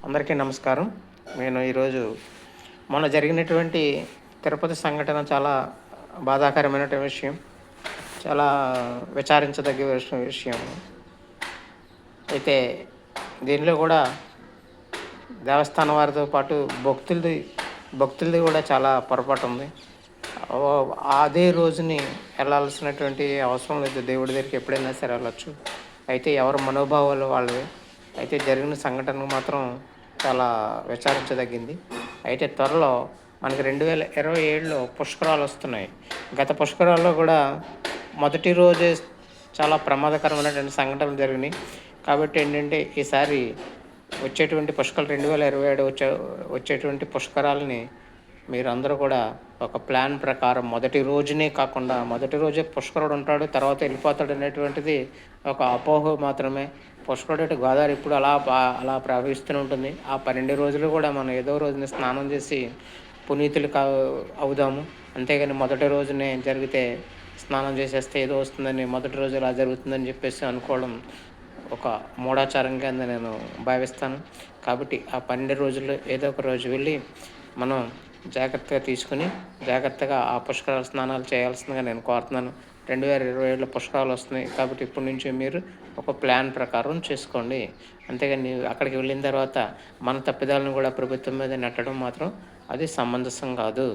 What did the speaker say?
అందరికీ నమస్కారం. నేను ఈరోజు మొన్న జరిగినటువంటి తిరుపతి సంఘటన చాలా బాధాకరమైనటువంటి విషయం. చాలా విచారించదగ్గ విషయం. అయితే దీనిలో కూడా దేవస్థానం వారితో పాటు భక్తులది కూడా చాలా పొరపాటు ఉంది. అదే రోజుని వెళ్ళాల్సినటువంటి అవసరం లేదు. దేవుడి దగ్గరికి ఎప్పుడైనా సరే వెళ్ళొచ్చు. అయితే ఎవరి మనోభావాలు వాళ్ళవి. అయితే జరిగిన సంఘటన మాత్రం చాలా విచారించదగ్గింది. అయితే త్వరలో మనకి 2027లో పుష్కరాలు వస్తున్నాయి. గత పుష్కరాల్లో కూడా మొదటి రోజే చాలా ప్రమాదకరమైనటువంటి సంఘటనలు జరిగినాయి. కాబట్టి ఏంటంటే ఈసారి వచ్చేటువంటి పుష్కరాలు 2027 వచ్చేటువంటి పుష్కరాలని మీరందరూ కూడా ఒక ప్లాన్ ప్రకారం మొదటి రోజునే కాకుండా మొదటి రోజే పుష్కరుడు ఉంటాడు, తర్వాత వెళ్ళిపోతాడు అనేటువంటిది ఒక అపోహ మాత్రమే. పుష్కరుడు గోదావరి ఇప్పుడు అలా ప్రవహిస్తూనే ఉంటుంది. ఆ 12 రోజులు కూడా మనం ఏదో రోజున స్నానం చేసి పునీతులు అవుదాము. అంతేగాని మొదటి రోజునే జరిగితే స్నానం చేసేస్తే ఏదో వస్తుందని, మొదటి రోజు ఇలా జరుగుతుందని చెప్పేసి అనుకోవడం ఒక మూఢాచారంగా నేను భావిస్తాను. కాబట్టి ఆ 12 రోజుల్లో ఏదో ఒక రోజు వెళ్ళి మనం జాగ్రత్తగా తీసుకుని జాగ్రత్తగా ఆ పుష్కర స్నానాలు చేయాల్సిందిగా నేను కోరుతున్నాను. 2027లో పుష్కరాలు వస్తున్నాయి కాబట్టి ఇప్పటి నుంచి మీరు ఒక ప్లాన్ ప్రకారం చేసుకోండి. అంతేగాని అక్కడికి వెళ్ళిన తర్వాత మన తప్పిదాలను కూడా ప్రభుత్వం మీద నెట్టడం మాత్రం అది సమంజసం కాదు.